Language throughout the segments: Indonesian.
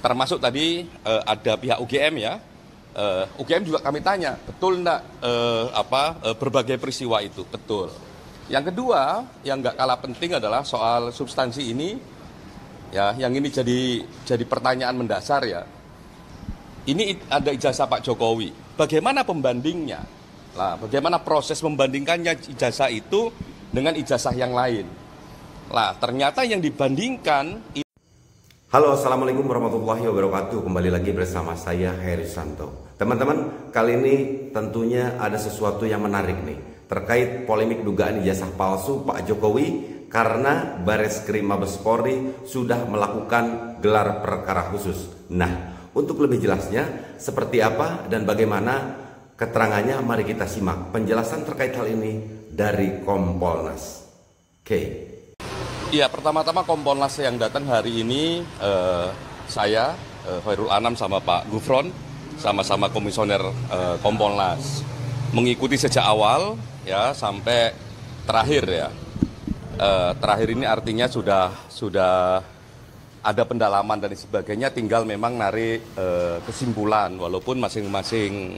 Termasuk tadi ada pihak UGM ya. UGM juga kami tanya, betul enggak berbagai peristiwa itu? Betul. Yang kedua, yang nggak kalah penting adalah soal substansi ini, ya, yang ini jadi pertanyaan mendasar ya. Ini ada ijazah Pak Jokowi. Bagaimana pembandingnya? Lah, bagaimana proses membandingkannya ijazah itu dengan ijazah yang lain? Lah, ternyata yang dibandingkan. Halo, assalamualaikum warahmatullahi wabarakatuh. Kembali lagi bersama saya Heri Santo. Teman-teman, kali ini tentunya ada sesuatu yang menarik nih terkait polemik dugaan ijazah palsu Pak Jokowi karena Bareskrim Mabes Polri sudah melakukan gelar perkara khusus. Nah, untuk lebih jelasnya seperti apa dan bagaimana keterangannya, mari kita simak penjelasan terkait hal ini dari Kompolnas. Oke. Iya, pertama-tama Kompolnas yang datang hari ini, saya, Khairul Anam sama Pak Gufron, sama-sama komisioner Kompolnas. Mengikuti sejak awal ya sampai terakhir ya. Terakhir ini artinya sudah ada pendalaman dan sebagainya, tinggal memang narik kesimpulan, walaupun masing-masing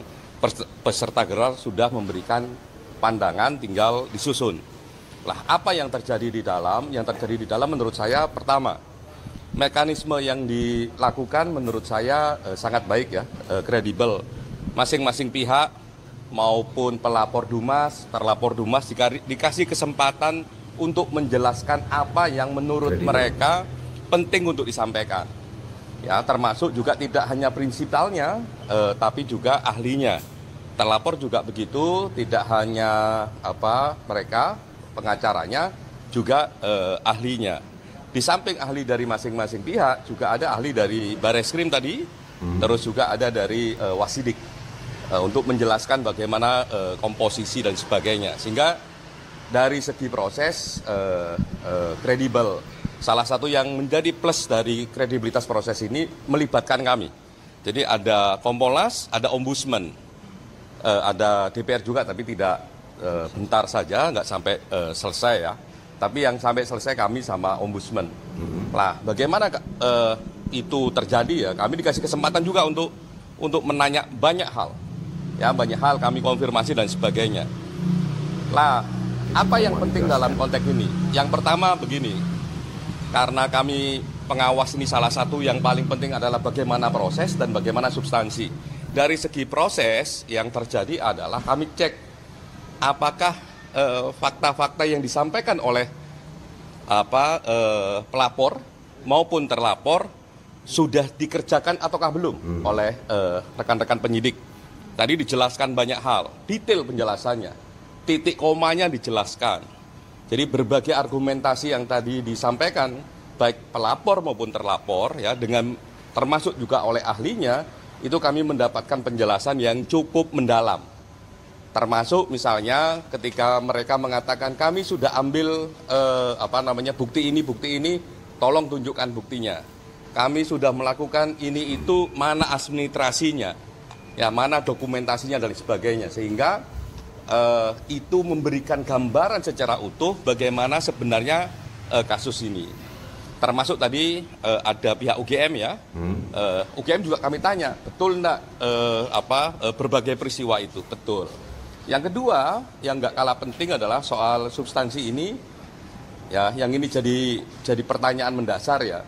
peserta gelar sudah memberikan pandangan, tinggal disusun. Lah, apa yang terjadi di dalam? Yang terjadi di dalam menurut saya, pertama, mekanisme yang dilakukan menurut saya sangat baik ya, kredibel. Masing-masing pihak maupun pelapor Dumas, terlapor Dumas dikasih kesempatan untuk menjelaskan apa yang menurut mereka penting untuk disampaikan. Ya, termasuk juga tidak hanya prinsipalnya, tapi juga ahlinya. Terlapor juga begitu, tidak hanya mereka pengacaranya, juga ahlinya. Di samping ahli dari masing-masing pihak, juga ada ahli dari Bareskrim tadi, terus juga ada dari Wasidik, untuk menjelaskan bagaimana komposisi dan sebagainya. Sehingga dari segi proses kredibel. Salah satu yang menjadi plus dari kredibilitas proses ini melibatkan kami. Jadi ada Kompolnas, ada Ombudsman, ada DPR juga, tapi tidak bentar saja, nggak sampai selesai ya. Tapi yang sampai selesai kami sama Ombudsman. Nah, bagaimana itu terjadi ya? Kami dikasih kesempatan juga untuk menanya banyak hal. Ya, banyak hal kami konfirmasi dan sebagainya. Lah, apa yang penting dalam konteks ini? Yang pertama begini, karena kami pengawas ini salah satu yang paling penting adalah bagaimana proses dan bagaimana substansi. Dari segi proses yang terjadi adalah kami cek apakah fakta-fakta yang disampaikan oleh pelapor maupun terlapor sudah dikerjakan ataukah belum oleh rekan-rekan penyidik. Tadi dijelaskan banyak hal, detail penjelasannya, titik komanya dijelaskan. Jadi berbagai argumentasi yang tadi disampaikan baik pelapor maupun terlapor ya, dengan termasuk juga oleh ahlinya, itu kami mendapatkan penjelasan yang cukup mendalam. Termasuk misalnya ketika mereka mengatakan kami sudah ambil bukti ini, tolong tunjukkan buktinya. Kami sudah melakukan ini itu, mana administrasinya, ya mana dokumentasinya dan sebagainya. Sehingga itu memberikan gambaran secara utuh bagaimana sebenarnya kasus ini. Termasuk tadi ada pihak UGM ya. UGM juga kami tanya, betul enggak berbagai peristiwa itu? Betul. Yang kedua, yang nggak kalah penting adalah soal substansi ini, ya, yang ini jadi pertanyaan mendasar ya.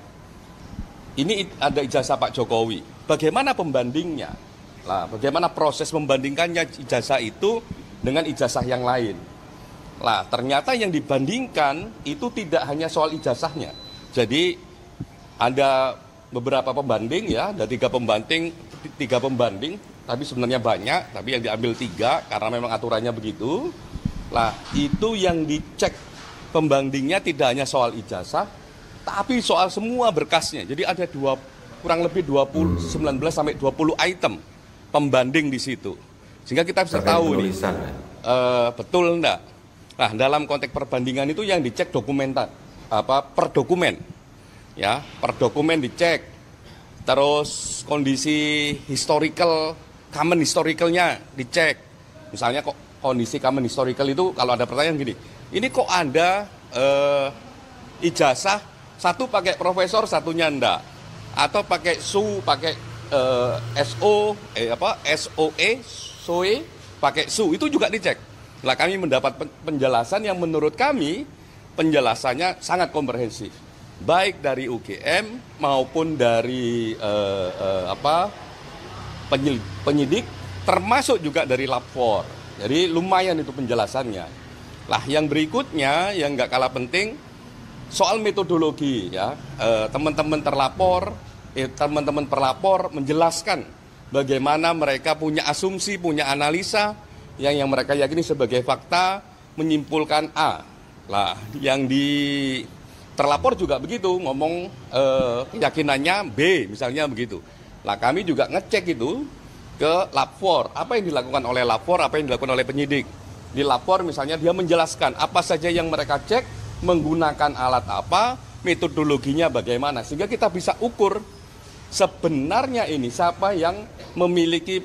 Ini ada ijazah Pak Jokowi. Bagaimana pembandingnya? Lah, bagaimana proses membandingkannya ijazah itu dengan ijazah yang lain? Lah, ternyata yang dibandingkan itu tidak hanya soal ijazahnya. Jadi ada beberapa pembanding ya, ada tiga pembanding. Tapi sebenarnya banyak, tapi yang diambil 3 karena memang aturannya begitu. Nah, itu yang dicek pembandingnya tidak hanya soal ijazah, tapi soal semua berkasnya. Jadi ada kurang lebih 19 sampai 20 item pembanding di situ. Sehingga kita bisa tahu nih, betul enggak. Nah, dalam konteks perbandingan itu yang dicek per dokumen. Ya, per dokumen dicek. Terus kondisi common historicalnya dicek. Misalnya kok kondisi common historical itu kalau ada pertanyaan gini, ini kok ada ijazah satu pakai profesor, satunya enggak. atau pakai SU, pakai SOE, pakai SU, itu juga dicek. Lah kami mendapat penjelasan yang menurut kami penjelasannya sangat komprehensif, baik dari UGM maupun dari penyidik, termasuk juga dari lapor. Jadi lumayan itu penjelasannya. Lah yang berikutnya yang nggak kalah penting soal metodologi ya. Teman-teman pelapor menjelaskan bagaimana mereka punya asumsi, punya analisa yang mereka yakini sebagai fakta, menyimpulkan A. Lah yang terlapor juga begitu, ngomong keyakinannya B misalnya begitu. Lah kami juga ngecek itu ke lapor, apa yang dilakukan oleh lapor, apa yang dilakukan oleh penyidik. Di lapor misalnya dia menjelaskan apa saja yang mereka cek, menggunakan alat apa, metodologinya bagaimana, sehingga kita bisa ukur sebenarnya ini siapa yang memiliki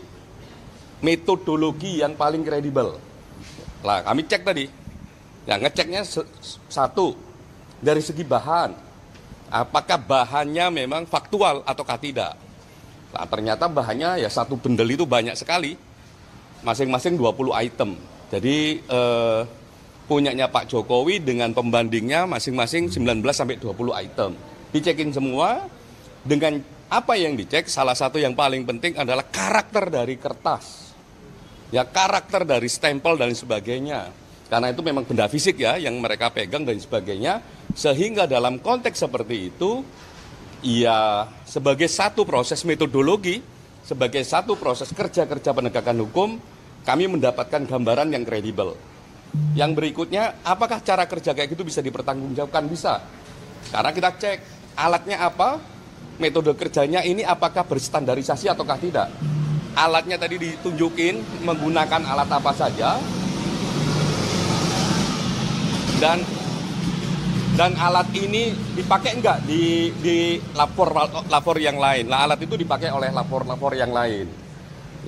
metodologi yang paling kredibel. Lah kami cek tadi, ya ngeceknya satu, dari segi bahan, apakah bahannya memang faktual ataukah tidak. Nah, ternyata bahannya ya satu bendel itu banyak sekali, masing-masing 20 item. Jadi punyanya Pak Jokowi dengan pembandingnya masing-masing 19 sampai 20 item. Dicekin semua. Dengan apa yang dicek, salah satu yang paling penting adalah karakter dari kertas. Ya, karakter dari stempel dan sebagainya. Karena itu memang benda fisik ya yang mereka pegang dan sebagainya. Sehingga dalam konteks seperti itu, ya sebagai satu proses metodologi, sebagai satu proses kerja-kerja penegakan hukum, kami mendapatkan gambaran yang kredibel. Yang berikutnya, apakah cara kerja kayak gitu bisa dipertanggungjawabkan? Bisa. Karena kita cek alatnya apa, metode kerjanya ini apakah berstandarisasi ataukah tidak. Alatnya tadi ditunjukin menggunakan alat apa saja, dan alat ini dipakai enggak di lapor yang lain. Nah, alat itu dipakai oleh lapor yang lain.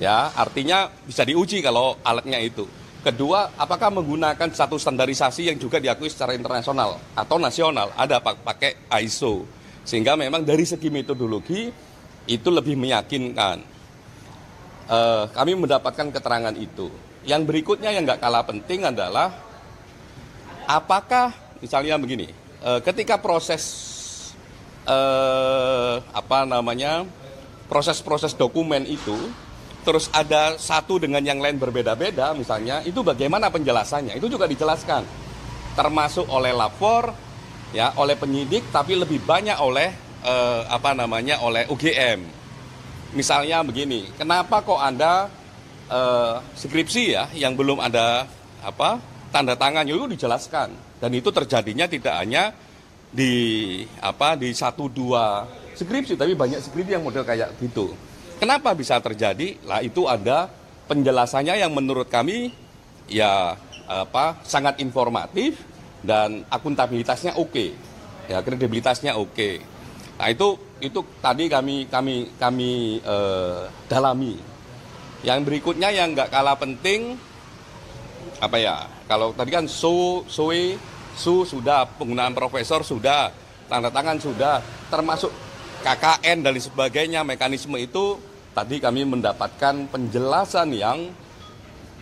Ya, artinya bisa diuji kalau alatnya itu. Kedua, apakah menggunakan satu standarisasi yang juga diakui secara internasional atau nasional? Ada pakai ISO. Sehingga memang dari segi metodologi itu lebih meyakinkan. Kami mendapatkan keterangan itu. Yang berikutnya yang nggak kalah penting adalah apakah misalnya begini, ketika proses dokumen itu, terus ada satu dengan yang lain berbeda-beda, misalnya, itu bagaimana penjelasannya? Itu juga dijelaskan, termasuk oleh lapor, ya, oleh penyidik, tapi lebih banyak oleh oleh UGM. Misalnya begini, kenapa kok Anda skripsi ya, yang belum ada tanda tangannya, itu dijelaskan. Dan itu terjadinya tidak hanya di 1-2 skripsi, tapi banyak skripsi yang model kayak gitu. Kenapa bisa terjadi? Lah itu ada penjelasannya yang menurut kami ya sangat informatif dan akuntabilitasnya oke. Ya, kredibilitasnya oke. Nah, itu tadi kami dalami. Yang berikutnya yang nggak kalah penting kalau tadi kan SU sudah, penggunaan profesor sudah, tanda tangan sudah, termasuk KKN dan sebagainya, mekanisme itu tadi kami mendapatkan penjelasan yang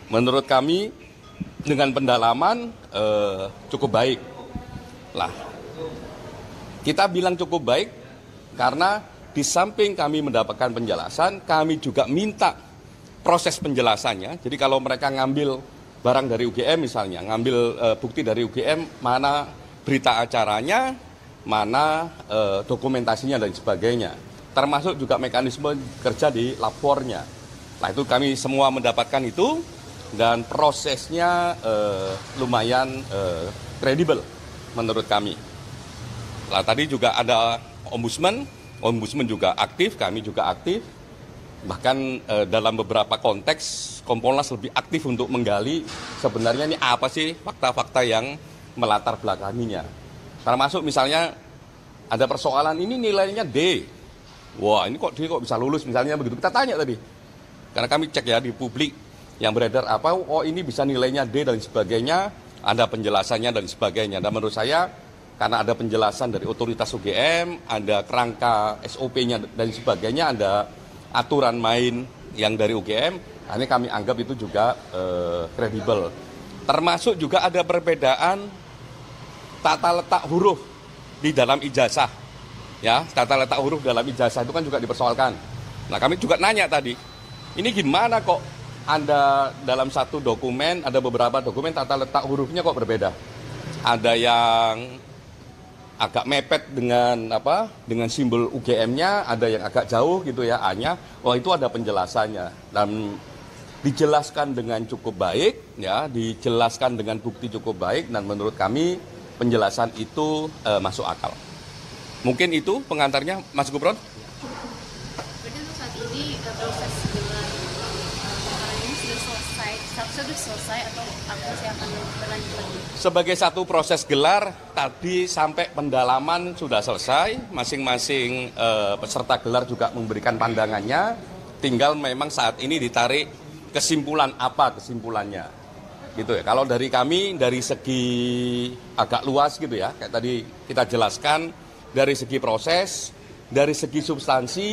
menurut kami dengan pendalaman cukup baik. Lah, kita bilang cukup baik karena di samping kami mendapatkan penjelasan, kami juga minta proses penjelasannya. Jadi kalau mereka ngambil barang dari UGM misalnya, ngambil bukti dari UGM, mana berita acaranya, mana dokumentasinya dan sebagainya. Termasuk juga mekanisme kerja di lapornya. Nah itu kami semua mendapatkan itu dan prosesnya lumayan kredibel menurut kami. Nah tadi juga ada ombudsman juga aktif, kami juga aktif. Bahkan dalam beberapa konteks Kompolnas lebih aktif untuk menggali sebenarnya ini apa sih fakta-fakta yang melatar belakanginya. Termasuk misalnya ada persoalan ini nilainya D. Wah ini kok bisa lulus misalnya begitu. Kita tanya tadi. Karena kami cek ya di publik yang beredar apa, oh ini bisa nilainya D dan sebagainya. Ada penjelasannya dan sebagainya. Dan menurut saya karena ada penjelasan dari otoritas UGM, ada kerangka SOP-nya dan sebagainya, ada aturan main yang dari UGM, ini kami anggap itu juga kredibel. Termasuk juga ada perbedaan tata letak huruf di dalam ijazah. Ya, tata letak huruf dalam ijazah itu kan juga dipersoalkan. Nah, kami juga nanya tadi, ini gimana kok Anda dalam satu dokumen, ada beberapa dokumen tata letak hurufnya kok berbeda. Ada yang agak mepet dengan simbol UGM-nya, ada yang agak jauh gitu ya, A-nya. Wah, itu ada penjelasannya dan dijelaskan dengan cukup baik, ya, dijelaskan dengan bukti cukup baik, dan menurut kami penjelasan itu masuk akal. Mungkin itu pengantarnya, Mas Gufron. Berarti untuk saat ini proses gelar perkara ini sudah selesai atau masih akan berlanjut lagi? Sebagai satu proses gelar, tadi sampai pendalaman sudah selesai, masing-masing peserta gelar juga memberikan pandangannya, tinggal memang saat ini ditarik kesimpulan apa kesimpulannya, gitu ya. Kalau dari kami, dari segi agak luas gitu ya, kayak tadi kita jelaskan, dari segi proses, dari segi substansi,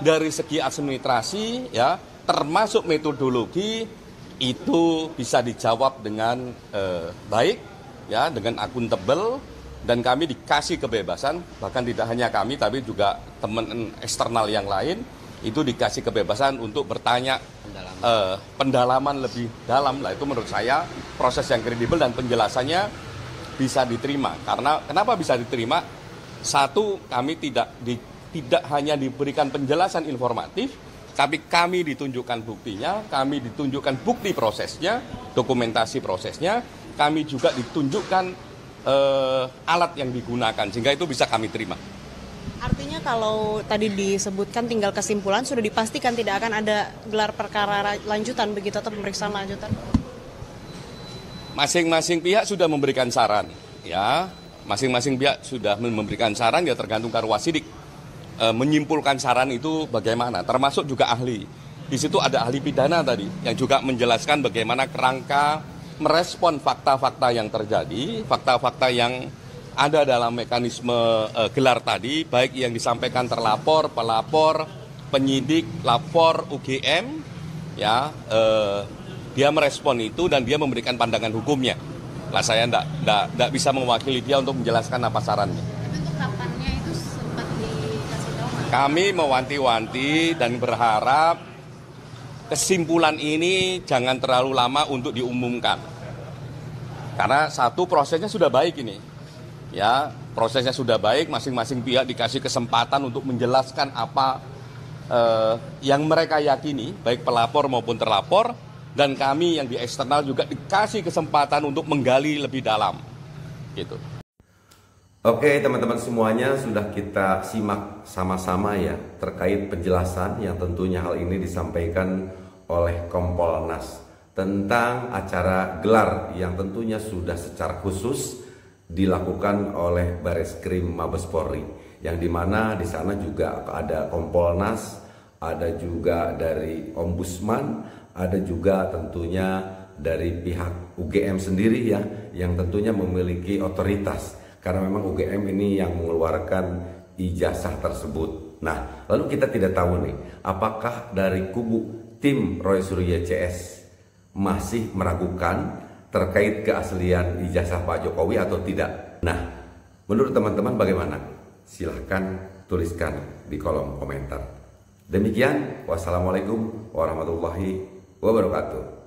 dari segi administrasi, ya, termasuk metodologi, itu bisa dijawab dengan baik, ya, dengan akuntabel, dan kami dikasih kebebasan, bahkan tidak hanya kami, tapi juga teman eksternal yang lain, itu dikasih kebebasan untuk bertanya pendalaman lebih dalam. Lah, itu menurut saya proses yang kredibel dan penjelasannya bisa diterima. Karena kenapa bisa diterima? Satu, kami tidak hanya diberikan penjelasan informatif, tapi kami ditunjukkan buktinya, kami ditunjukkan bukti prosesnya, dokumentasi prosesnya, kami juga ditunjukkan alat yang digunakan, sehingga itu bisa kami terima. Artinya kalau tadi disebutkan tinggal kesimpulan, sudah dipastikan tidak akan ada gelar perkara lanjutan begitu atau pemeriksaan lanjutan? Masing-masing pihak sudah memberikan saran, ya. Masing-masing pihak sudah memberikan saran, ya tergantung Karwasidik menyimpulkan saran itu bagaimana, termasuk juga ahli. Di situ ada ahli pidana tadi yang juga menjelaskan bagaimana kerangka merespon fakta-fakta yang terjadi, fakta-fakta yang ada dalam mekanisme gelar tadi, baik yang disampaikan terlapor, pelapor, penyidik, lapor, UGM, ya, dia merespon itu dan dia memberikan pandangan hukumnya. Lah, saya enggak bisa mewakili dia untuk menjelaskan apa sarannya. Tapi untuk kapannya itu sempat dikasih tahu nggak? Kami mewanti-wanti dan berharap kesimpulan ini jangan terlalu lama untuk diumumkan. Karena satu, prosesnya sudah baik ini. Ya, prosesnya sudah baik, masing-masing pihak dikasih kesempatan untuk menjelaskan apa yang mereka yakini, baik pelapor maupun terlapor, dan kami yang di eksternal juga dikasih kesempatan untuk menggali lebih dalam. Gitu. Oke teman-teman semuanya, sudah kita simak sama-sama ya terkait penjelasan yang tentunya hal ini disampaikan oleh Kompolnas tentang acara gelar yang tentunya sudah secara khusus dilakukan oleh Bareskrim Mabes Polri, yang dimana di sana juga ada Kompolnas, ada juga dari Ombudsman, ada juga tentunya dari pihak UGM sendiri ya, yang tentunya memiliki otoritas karena memang UGM ini yang mengeluarkan ijazah tersebut. Nah, lalu kita tidak tahu nih, apakah dari kubu tim Roy Suryo CS masih meragukan terkait keaslian ijazah Pak Jokowi atau tidak? Nah, menurut teman-teman bagaimana? Silahkan tuliskan di kolom komentar. Demikian, wassalamualaikum warahmatullahi wabarakatuh.